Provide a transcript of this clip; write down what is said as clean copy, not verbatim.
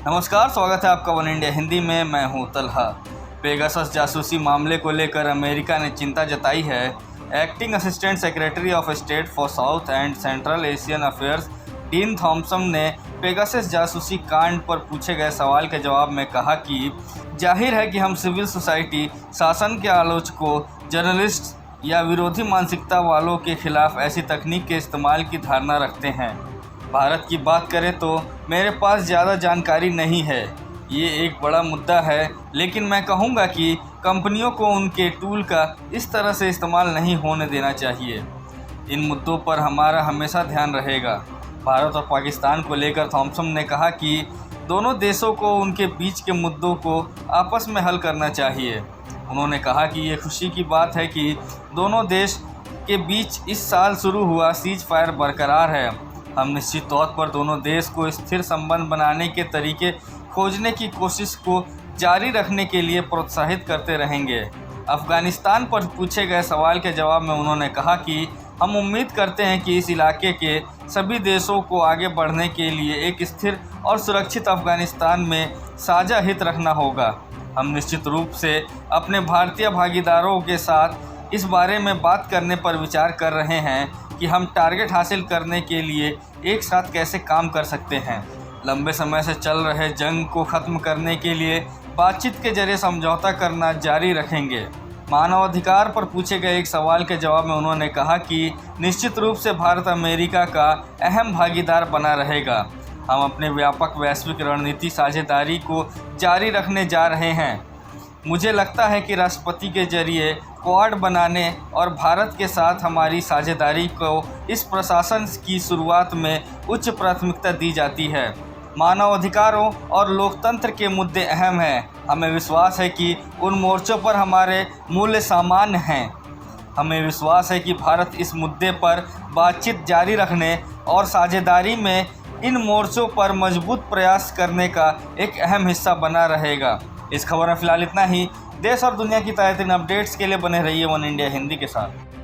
नमस्कार, स्वागत है आपका वन इंडिया हिंदी में। मैं हूं तलहा। पेगासस जासूसी मामले को लेकर अमेरिका ने चिंता जताई है। Acting assistant secretary of state for south and central Asian affairs dean Thompson ने पेगासस जासूसी कांड पर पूछे गए सवाल के जवाब में कहा कि जाहिर है कि हम सिविल सोसाइटी, शासन के आलोचकों, जर्नलिस्ट या विरोधी मानसिकता वालों के खिलाफ ऐसी तकनीक के इस्तेमाल की धारणा रखते हैं। भारत की बात करें तो मेरे पास ज़्यादा जानकारी नहीं है। ये एक बड़ा मुद्दा है, लेकिन मैं कहूँगा कि कंपनियों को उनके टूल का इस तरह से इस्तेमाल नहीं होने देना चाहिए। इन मुद्दों पर हमारा हमेशा ध्यान रहेगा। भारत और पाकिस्तान को लेकर थॉम्पसन ने कहा कि दोनों देशों को उनके बीच के मुद्दों को आपस में हल करना चाहिए। उन्होंने कहा कि ये खुशी की बात है कि दोनों देश के बीच इस साल शुरू हुआ सीज फायर बरकरार है। हम निश्चित तौर पर दोनों देश को स्थिर संबंध बनाने के तरीके खोजने की कोशिश को जारी रखने के लिए प्रोत्साहित करते रहेंगे। अफ़गानिस्तान पर पूछे गए सवाल के जवाब में उन्होंने कहा कि हम उम्मीद करते हैं कि इस इलाके के सभी देशों को आगे बढ़ने के लिए एक स्थिर और सुरक्षित अफ़गानिस्तान में साझा हित रखना होगा। हम निश्चित रूप से अपने भारतीय भागीदारों के साथ इस बारे में बात करने पर विचार कर रहे हैं कि हम टारगेट हासिल करने के लिए एक साथ कैसे काम कर सकते हैं। लंबे समय से चल रहे जंग को ख़त्म करने के लिए बातचीत के जरिए समझौता करना जारी रखेंगे। मानवाधिकार पर पूछे गए एक सवाल के जवाब में उन्होंने कहा कि निश्चित रूप से भारत अमेरिका का अहम भागीदार बना रहेगा। हम अपने व्यापक वैश्विक रणनीति साझेदारी को जारी रखने जा रहे हैं। मुझे लगता है कि राष्ट्रपति के जरिए क्वाड बनाने और भारत के साथ हमारी साझेदारी को इस प्रशासन की शुरुआत में उच्च प्राथमिकता दी जाती है। मानवाधिकारों और लोकतंत्र के मुद्दे अहम हैं। हमें विश्वास है कि उन मोर्चों पर हमारे मूल्य सामान्य हैं। हमें विश्वास है कि भारत इस मुद्दे पर बातचीत जारी रखने और साझेदारी में इन मोर्चों पर मजबूत प्रयास करने का एक अहम हिस्सा बना रहेगा। इस खबर में फ़िलहाल इतना ही। देश और दुनिया की ताज़ा अपडेट्स के लिए बने रहिए वन इंडिया हिंदी के साथ।